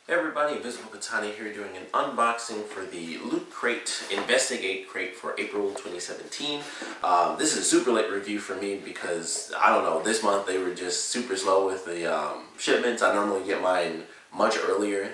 Hey everybody, Invisiblekatana here doing an unboxing for the Loot Crate Investigate Crate for April 2017. This is a super late review for me because, I don't know, this month they were just super slow with the shipments. I normally get mine much earlier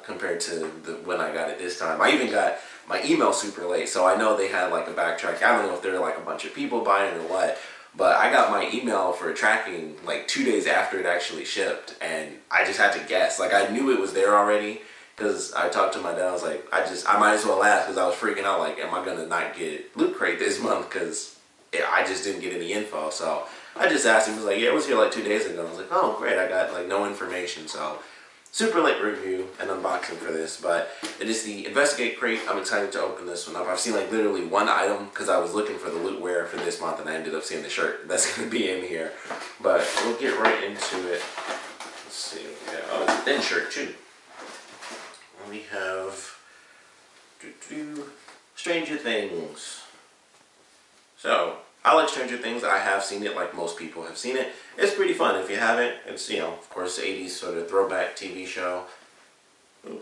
compared to when I got it this time. I even got my email super late, so I know they had like a backtrack. I don't know if there were like a bunch of people buying or what. But I got my email for tracking like 2 days after it actually shipped, and I just had to guess. Like, I knew it was there already because I talked to my dad. I was like, I might as well ask because I was freaking out. Like, am I gonna not get Loot Crate this month? Because I just didn't get any info. So I just asked him. He was like, yeah, it was here like 2 days ago. I was like, oh great, I got like no information. So super late review and unboxing for this, but it is the Investigate Crate. I'm excited to open this one up. I've seen like literally one item because I was looking for the lootwear for this month and I ended up seeing the shirt that's going to be in here. But we'll get right into it. Let's see. Oh, it's a thin shirt too. We have Stranger Things. So, I like Stranger Things. I have seen it like most people have seen it. It's pretty fun. If you haven't, it's, you know, of course, 80s sort of throwback TV show. Ooh.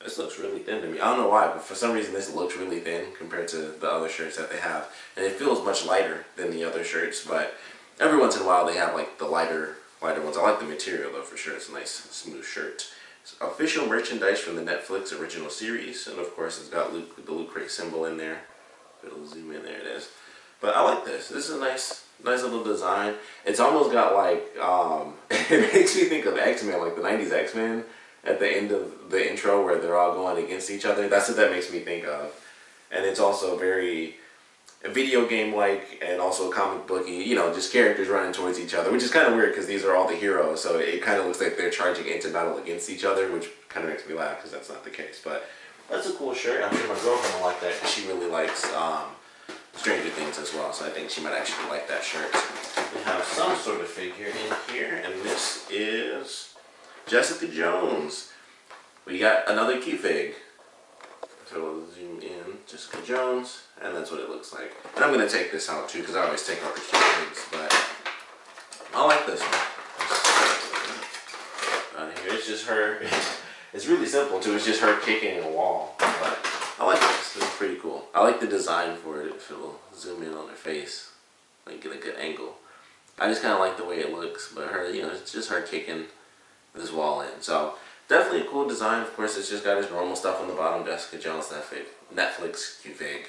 This looks really thin to me. I don't know why, but for some reason this looks really thin compared to the other shirts that they have. And it feels much lighter than the other shirts, but every once in a while they have like the lighter ones. I like the material though for sure. It's a nice smooth shirt. It's official merchandise from the Netflix original series, and of course it's got the Loot Crate symbol in there. It'll zoom in, there it is. But I like this. This is a nice little design. It's almost got like, it makes me think of X-Men, like the 90s X-Men at the end of the intro where they're all going against each other. That's what that makes me think of. And it's also very video game-like and also comic booky, you know, just characters running towards each other, which is kind of weird because these are all the heroes, so it kind of looks like they're charging into battle against each other, which kind of makes me laugh because that's not the case. But that's a cool shirt. I'm sure my girlfriend will like that because she really likes Stranger Things as well, so I think she might actually like that shirt. We have some sort of figure in here, and this is Jessica Jones. We got another Q-Fig. So we'll zoom in, Jessica Jones, and that's what it looks like. And I'm going to take this out too, because I always take out the Q-Figs, but I like this one. Out here, it's just her. It's really simple too, it's just her kicking a wall, but I like this. This is pretty cool. I like the design for it, if it'll zoom in on her face, like get a good angle. I just kind of like the way it looks, but her, you know, it's just her kicking this wall in. So definitely a cool design. Of course, it's just got his normal stuff on the bottom. Jessica Jones, Netflix Q-Fig,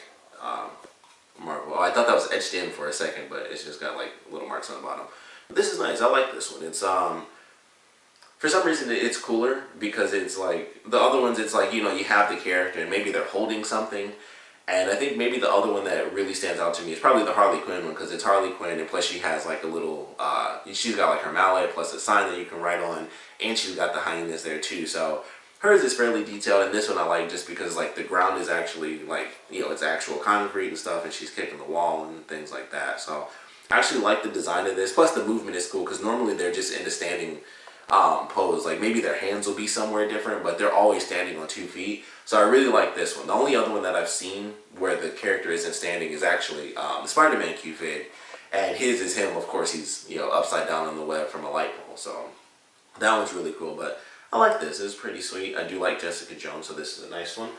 Marvel. Oh, I thought that was etched in for a second, but it's just got like little marks on the bottom. But this is nice. I like this one. It's for some reason it's cooler because it's like the other ones. It's like, you know, you have the character and maybe they're holding something. And I think maybe the other one that really stands out to me is probably the Harley Quinn one, because it's Harley Quinn, and plus she has like a little, she's got like her mallet, plus a sign that you can write on, and she's got the hyenas there too. So hers is fairly detailed, and this one I like just because like the ground is actually like, you know, it's actual concrete and stuff, and she's kicking the wall and things like that. So I actually like the design of this, plus the movement is cool, because normally they're just in a standing pose. Like maybe their hands will be somewhere different, but they're always standing on 2 feet. So I really like this one. The only other one that I've seen where the character isn't standing is actually the Spider-Man Q-Fig, and his is him. Of course, he's, you know, upside down on the web from a light pole. So that one's really cool. But I like this. It's pretty sweet. I do like Jessica Jones, so this is a nice one.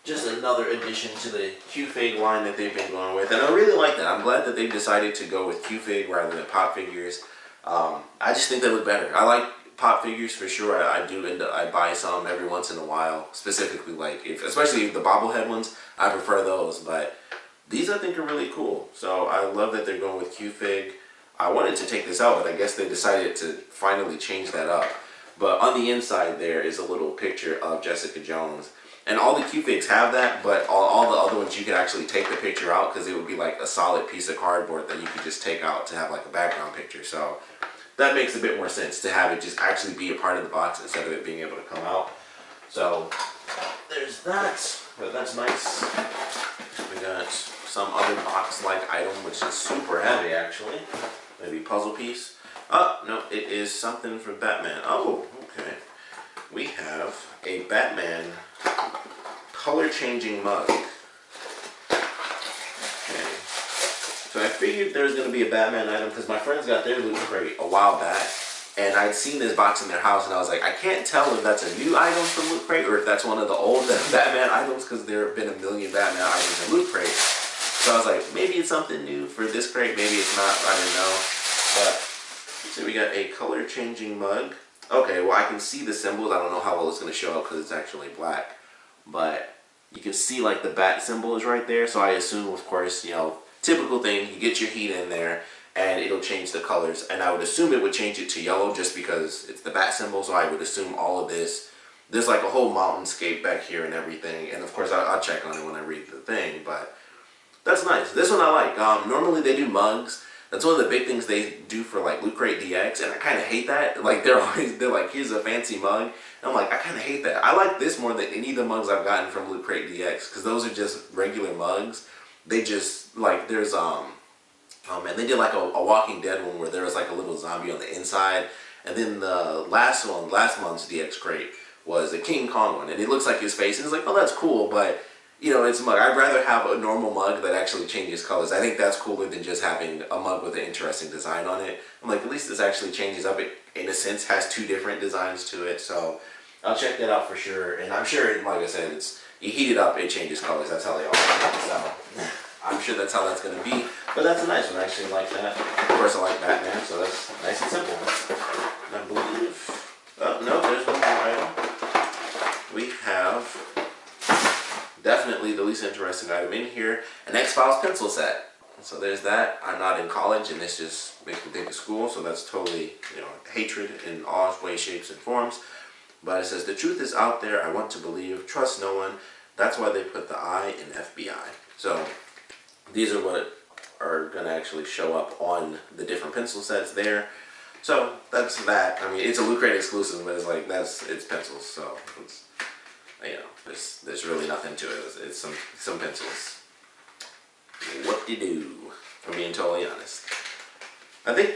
Just another addition to the Q-Fig line that they've been going with, and I really like that. I'm glad that they've decided to go with Q-Fig rather than pop figures. I just think they look better. I like pop figures for sure. I buy some every once in a while, specifically like especially the bobblehead ones. I prefer those, but these I think are really cool. So I love that they're going with Q-Fig. I wanted to take this out, but I guess they decided to finally change that up. But on the inside there is a little picture of Jessica Jones. And all the Q-Figs have that, but all the other ones you can actually take the picture out, because it would be like a solid piece of cardboard that you could just take out to have like a background picture. So that makes a bit more sense to have it just actually be a part of the box instead of it being able to come out. So there's that. But that's nice. We got some other box-like item, which is super heavy actually. Maybe puzzle piece. Oh, no, it is something for Batman. Oh, okay. We have a Batman color-changing mug. Okay. So I figured there was going to be a Batman item because my friends got their Loot Crate a while back. And I'd seen this box in their house, and I was like, I can't tell if that's a new item from Loot Crate or if that's one of the old Batman items, because there have been a million Batman items in Loot Crate. So I was like, maybe it's something new for this crate, maybe it's not, I don't know. But, so we got a color changing mug. Okay, well I can see the symbols. I don't know how well it's going to show up because it's actually black. But you can see like the bat symbol is right there. So I assume, of course, you know, typical thing, you get your heat in there and it'll change the colors. And I would assume it would change it to yellow just because it's the bat symbol. So I would assume all of this. There's like a whole mountainscape back here and everything. And of course I'll check on it when I read the thing. But that's nice. This one I like. Normally they do mugs. That's one of the big things they do for like Loot Crate DX, and I kind of hate that. Like they're like, here's a fancy mug, and I'm like, I kind of hate that. I like this more than any of the mugs I've gotten from Loot Crate DX, because those are just regular mugs. They just like, there's oh man, they did like a Walking Dead one where there was like a little zombie on the inside, and then the last month's DX crate was a King Kong one, and it looks like his face, and it's like, oh, that's cool, but you know, it's a mug. I'd rather have a normal mug that actually changes colors. I think that's cooler than just having a mug with an interesting design on it. I'm like, at least this actually changes up. It, in a sense, has two different designs to it. So I'll check that out for sure. And I'm sure, like I said, it's you heat it up, it changes colors. That's how they are. So I'm sure that's how that's going to be. But that's a nice one. I actually like that. Of course, I like Batman, so that's nice and simple. And I believe... Oh, no, there's one more item. We have... definitely the least interesting item in here, an X-Files pencil set. So there's that. I'm not in college, and this just makes me think of school, so that's totally, you know, hatred in all ways, shapes, and forms. But it says, the truth is out there, I want to believe, trust no one. That's why they put the I in FBI. So these are what are going to actually show up on the different pencil sets there. So that's that. I mean, it's a Loot Crate exclusive, but it's like, it's pencils, so it's, you know, there's really nothing to it. It's some pencils. Whoop-de-doo, if I'm being totally honest. I think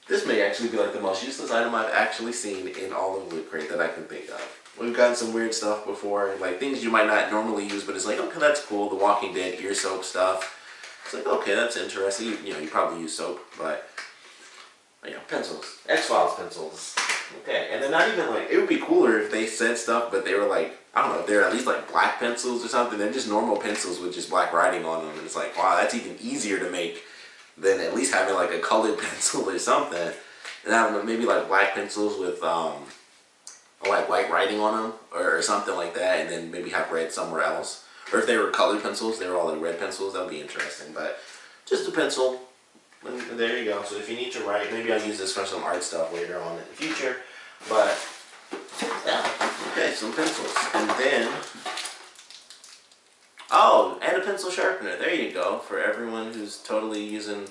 this may actually be like the most useless item I've actually seen in all of Loot Crate that I can think of. We've gotten some weird stuff before, like things you might not normally use, but it's like, okay, that's cool. The Walking Dead ear soap stuff. It's like, okay, that's interesting. You know, you probably use soap, but you know, pencils, X-Files pencils. Okay, and they're not even like, it would be cooler if they said stuff, but they were like, I don't know, if they're at least like black pencils or something. They're just normal pencils with just black writing on them. And it's like, wow, that's even easier to make than at least having like a colored pencil or something. And having maybe like black pencils with like white writing on them or something like that. And then maybe have red somewhere else. Or if they were colored pencils, they were all like red pencils, that would be interesting. But just a pencil. And there you go. So if you need to write, maybe I'll use this for some art stuff later on in the future. But yeah, okay, some pencils. And then, oh, and a pencil sharpener. There you go. For everyone who's totally using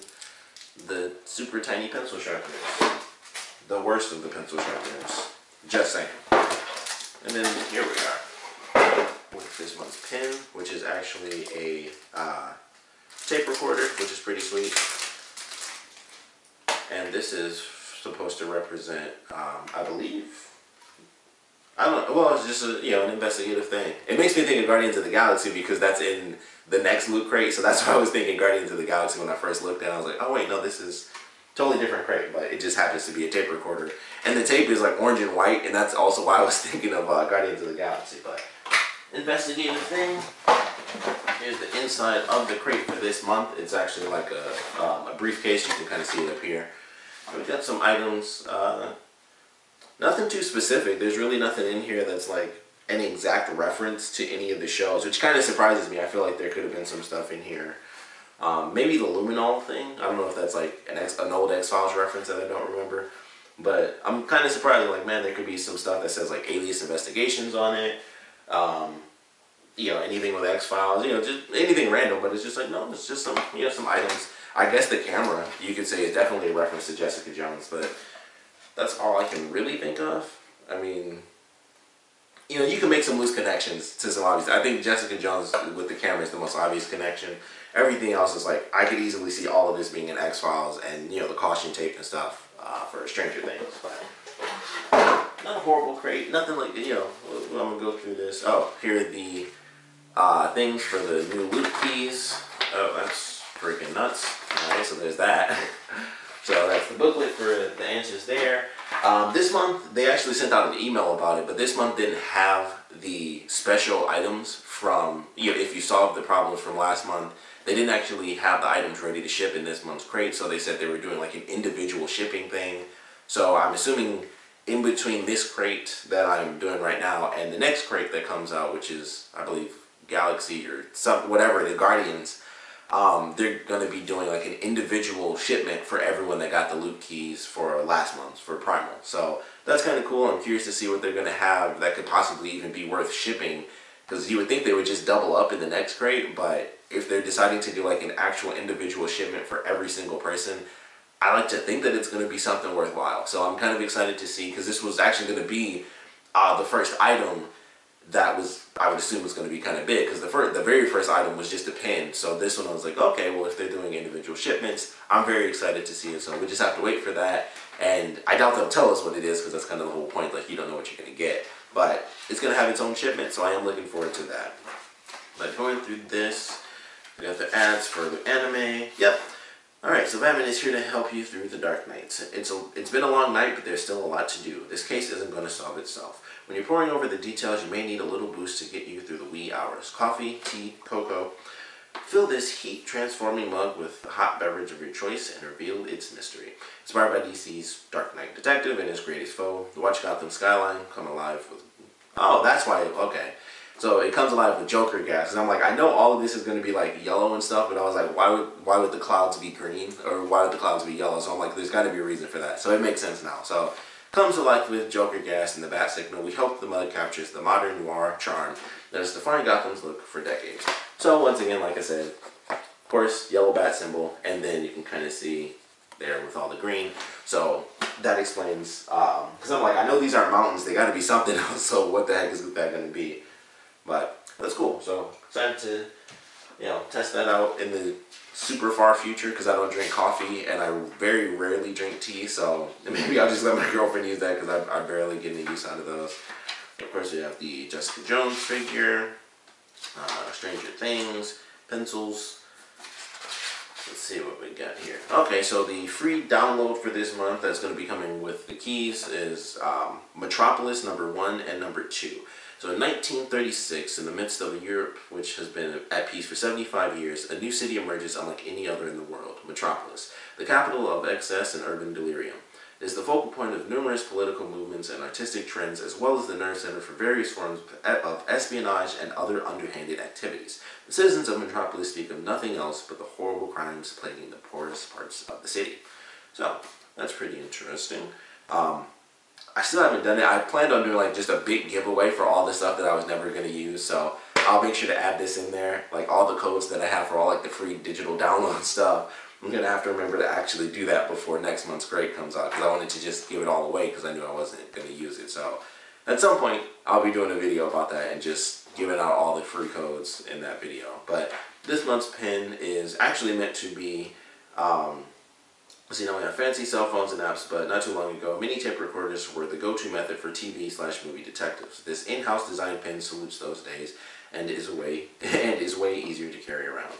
the super tiny pencil sharpeners. The worst of the pencil sharpeners. Just saying. And then here we are. With this one's pen, which is actually a tape recorder, which is pretty sweet. And this is supposed to represent, I believe, I don't know, well, it's just a, you know, an investigative thing. It makes me think of Guardians of the Galaxy because that's in the next Loot Crate, so that's why I was thinking Guardians of the Galaxy when I first looked at it. I was like, oh wait, no, this is totally different crate, but it just happens to be a tape recorder. And the tape is like orange and white, and that's also why I was thinking of Guardians of the Galaxy. But investigative thing. Here's the inside of the crate for this month. It's actually like a briefcase. You can kind of see it up here. We've got some items. Nothing too specific. There's really nothing in here that's like an exact reference to any of the shows, which kind of surprises me. I feel like there could have been some stuff in here. Maybe the luminol thing. I don't know if that's like an old X-Files reference that I don't remember. But I'm kind of surprised. Like, man, there could be some stuff that says like Alias Investigations on it. You know, anything with X-Files, you know, just anything random, but it's just like, no, it's just some, you know, some items. I guess the camera, you could say, is definitely a reference to Jessica Jones, but that's all I can really think of. I mean, you know, you can make some loose connections to some obvious. I think Jessica Jones with the camera is the most obvious connection. Everything else is like, I could easily see all of this being in X-Files and, you know, the caution tape and stuff for Stranger Things, but not a horrible crate, nothing like, you know, I'm going to go through this. Oh, here are the things for the new loot keys. Oh, that's freaking nuts. Alright, so there's that. So that's the booklet for the answers there. This month, they actually sent out an email about it, but this month didn't have the special items from, if you solved the problems from last month, they didn't actually have the items ready to ship in this month's crate, so they said they were doing like an individual shipping thing. So I'm assuming in between this crate that I'm doing right now and the next crate that comes out, which is, I believe, Galaxy or whatever, the Guardians, they're going to be doing like an individual shipment for everyone that got the loot keys for last month for Primal. So that's kind of cool. I'm curious to see what they're going to have that could possibly even be worth shipping, because you would think they would just double up in the next crate, but if they're deciding to do like an actual individual shipment for every single person, I like to think that it's going to be something worthwhile. So I'm kind of excited to see, because this was actually going to be the first item that was, I would assume, was going to be kind of big, because the very first item was just a pin. So this one I was like, okay, well, if they're doing individual shipments, I'm very excited to see it. So we just have to wait for that, and I doubt they'll tell us what it is, because that's kind of the whole point. Like, you don't know what you're going to get, but it's going to have its own shipment, so I am looking forward to that. But going through this, we got the ads for the anime. Yep. Alright, so Batman is here to help you through the dark nights. It's been a long night, but there's still a lot to do. This case isn't going to solve itself. When you're poring over the details, you may need a little boost to get you through the wee hours. Coffee, tea, cocoa. Fill this heat-transforming mug with the hot beverage of your choice and reveal its mystery. Inspired by DC's Dark Knight Detective and his greatest foe, the Watch Gotham skyline come alive with... Oh, that's why... Okay. So it comes alive with Joker gas, and I'm like, I know all of this is going to be like yellow and stuff, but I was like, why would the clouds be green, or why would the clouds be yellow? So I'm like, there's got to be a reason for that. So it makes sense now. So comes alive with Joker gas and the bat signal. We hope the mug captures the modern noir charm that has defined Gotham's look for decades. So once again, like I said, of course, yellow bat symbol, and then you can kind of see there with all the green. So that explains, because I'm like, I know these aren't mountains, they got to be something else. So what the heck is that going to be? But that's cool. So excited to, test that out in the super far future, because I don't drink coffee and I very rarely drink tea. So maybe I'll just let my girlfriend use that, because I barely get any use out of those. Of course, we have the Jessica Jones figure, Stranger Things, pencils. Let's see what we got here. Okay, so the free download for this month that's going to be coming with the keys is Metropolis #1 and #2. So in 1936, in the midst of a Europe which has been at peace for 75 years, a new city emerges unlike any other in the world, Metropolis, the capital of excess and urban delirium. It is the focal point of numerous political movements and artistic trends, as well as the nerve center for various forms of espionage and other underhanded activities. The citizens of Metropolis speak of nothing else but the horrible crimes plaguing the poorest parts of the city. So, that's pretty interesting. I still haven't done it. I planned on doing like just a big giveaway for all the stuff that I was never going to use, so I'll make sure to add this in there, like all the codes that I have for all like the free digital download stuff. I'm going to have to remember to actually do that before next month's crate comes out, because I wanted to just give it all away because I knew I wasn't going to use it. So at some point I'll be doing a video about that and just giving out all the free codes in that video. But this month's pin is actually meant to be so we have fancy cell phones and apps, but not too long ago, mini tape recorders were the go-to method for TV/movie detectives. This in-house design pin salutes those days and is way easier to carry around.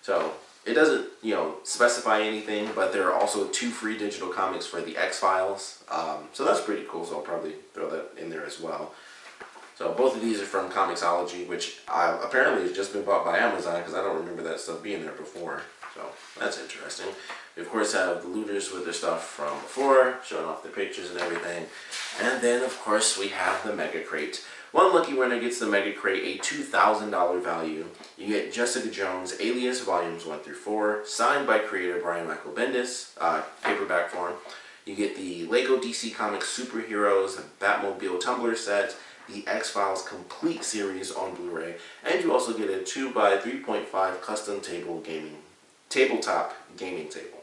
So it doesn't, specify anything, but there are also 2 free digital comics for the X-Files. So that's pretty cool, so I'll probably throw that in there as well. So both of these are from Comixology, which apparently has just been bought by Amazon, because I don't remember that stuff being there before. So that's interesting. We of course have the looters with their stuff from before, showing off their pictures and everything. And then of course we have the Mega Crate. One lucky winner gets the Mega Crate, a $2,000 value. You get Jessica Jones, Alias Volumes 1 through 4, signed by creator Brian Michael Bendis, paperback form. You get the Lego DC Comics Superheroes Batmobile Tumbler set, the X-Files Complete Series on Blu-ray, and you also get a 2x3.5 custom tabletop gaming table.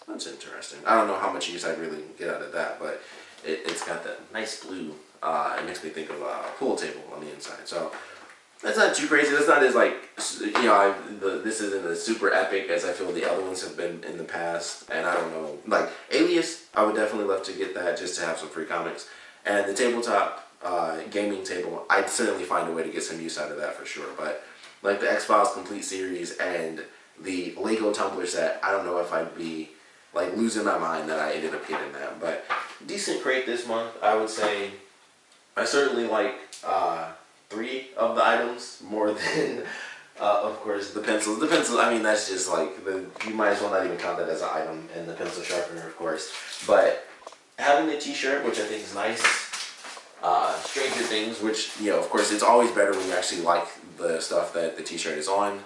That's interesting. I don't know how much use I'd really get out of that, but it's got that nice blue. It makes me think of a pool table on the inside. So that's not too crazy. That's not as this isn't as super epic as I feel the other ones have been in the past. And I don't know, like Alias, I would definitely love to get that just to have some free comics. And the tabletop gaming table, I'd certainly find a way to get some use out of that for sure. But like the X-Files Complete Series and the Lego Tumbler set, I don't know if I'd be like losing my mind that I ended up getting that. But decent crate this month, I would say. I certainly like 3 of the items more than, of course, the pencils. The pencils, I mean, that's just like, you might as well not even count that as an item, and the pencil sharpener, of course. But having the t-shirt, which I think is nice, Stranger Things, which, you know, of course, it's always better when you actually like the stuff that the t-shirt is on.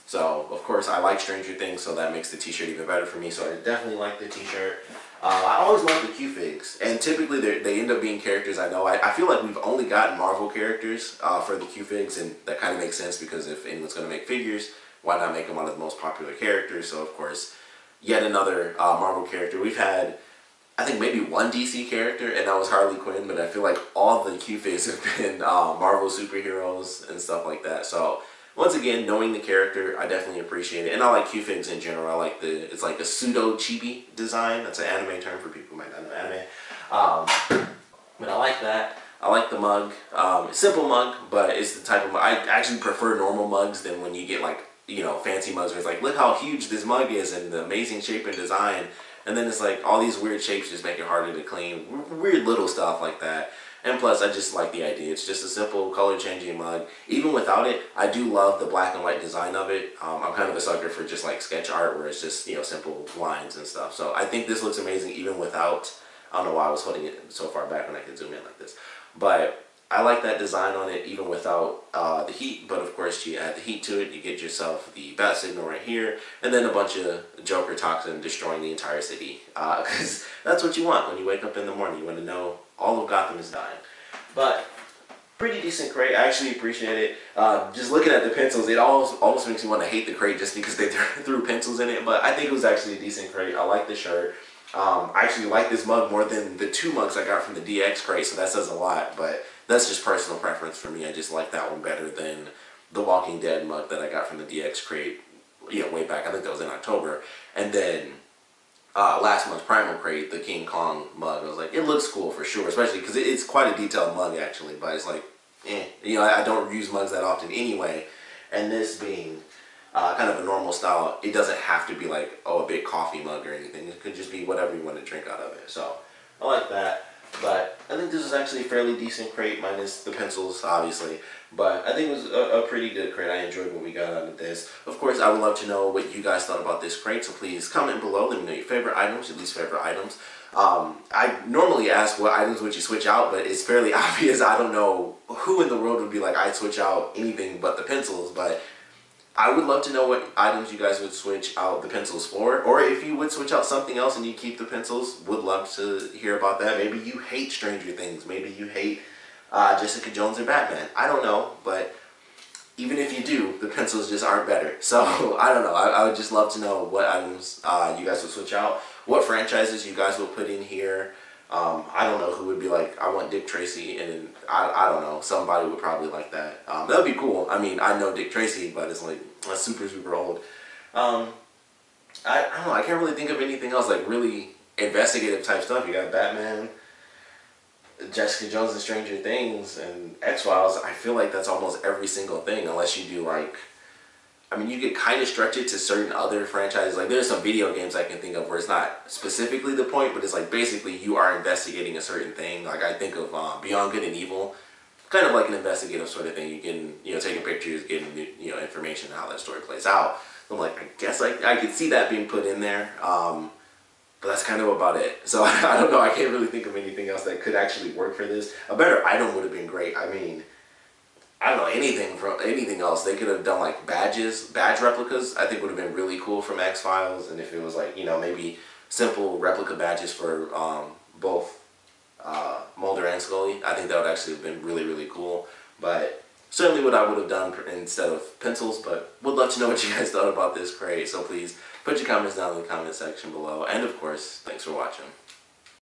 So, of course, I like Stranger Things, so that makes the t-shirt even better for me. So I definitely like the t-shirt. I always love the Q-Figs, and typically they end up being characters I know. I feel like we've only gotten Marvel characters for the Q-Figs, and that kind of makes sense because if anyone's going to make figures, why not make them one of the most popular characters? So, of course, yet another Marvel character. We've had, I think, maybe 1 DC character, and that was Harley Quinn, but I feel like all the Q-Figs have been Marvel superheroes and stuff like that. So, once again, knowing the character, I definitely appreciate it. And I like Q-Figs in general. I like it's like a pseudo-chibi design. That's an anime term for people who might not know anime. But I like that. I like the mug. Simple mug, but it's the type of mug. I actually prefer normal mugs than when you get like, you know, fancy mugs where it's like, look how huge this mug is and the amazing shape and design. And then it's like all these weird shapes just make it harder to clean. Weird little stuff like that. And plus, I just like the idea. It's just a simple color-changing mug. Even without it, I do love the black and white design of it. I'm kind of a sucker for just like sketch art where it's just, you know, simple lines and stuff. So I think this looks amazing even without, I don't know why I was holding it so far back when I can zoom in like this. But I like that design on it even without the heat. But of course, you add the heat to it, you get yourself the bat signal right here. And then a bunch of Joker toxin destroying the entire city. Because that's what you want when you wake up in the morning. You want to know all of Gotham is dying. But pretty decent crate. I actually appreciate it. Just looking at the pencils, it almost makes me want to hate the crate just because they threw pencils in it. But I think it was actually a decent crate. I like the shirt. I actually like this mug more than the 2 mugs I got from the DX crate, so that says a lot. But that's just personal preference for me. I just like that one better than the Walking Dead mug that I got from the DX crate, you know, way back. I think that was in October. And then last month's Primal crate, the King Kong mug, I was like, it looks cool for sure, especially because it's quite a detailed mug actually, but it's like, you know, I don't use mugs that often anyway, and this being kind of a normal style, it doesn't have to be like, oh, a big coffee mug or anything. It could just be whatever you want to drink out of it. So I like that. But I think this is actually a fairly decent crate, minus the pencils, obviously. But I think it was a pretty good crate. I enjoyed what we got out of this. Of course, I would love to know what you guys thought about this crate, so please comment below. Let me know your favorite items, your least favorite items. I normally ask what items would you switch out, but it's fairly obvious. I don't know who in the world would be like, I'd switch out anything but the pencils, but I would love to know what items you guys would switch out the pencils for, or if you would switch out something else and you keep the pencils. Would love to hear about that. Maybe you hate Stranger Things. Maybe you hate Jessica Jones or Batman. I don't know, but even if you do, the pencils just aren't better. So I don't know. I would just love to know what items you guys would switch out, what franchises you guys would put in here. I don't know who would be like, I want Dick Tracy, and I don't know, somebody would probably like that. That would be cool. I mean, I know Dick Tracy, but it's like, that's super, super old. I don't know, I can't really think of anything else, like really investigative type stuff. You got Batman, Jessica Jones and Stranger Things, and X-Files. I feel like that's almost every single thing, unless you do like, I mean, you could kind of stretch it to certain other franchises. Like, there's some video games I can think of where it's not specifically the point, but it's like basically you are investigating a certain thing. Like, I think of Beyond Good and Evil, kind of like an investigative sort of thing. You can, you know, taking pictures, getting, you know, information on how that story plays out. So I'm like, I guess I could see that being put in there, but that's kind of about it. So I don't know. I can't really think of anything else that could actually work for this. A better item would have been great. I mean, I don't know, anything else. They could have done like badge replicas. I think would have been really cool from X-Files. And if it was like, you know, maybe simple replica badges for both Mulder and Scully, I think that would actually have been really, really cool. But certainly what I would have done instead of pencils. But would love to know what you guys thought about this crate. So please put your comments down in the comment section below. And of course, thanks for watching.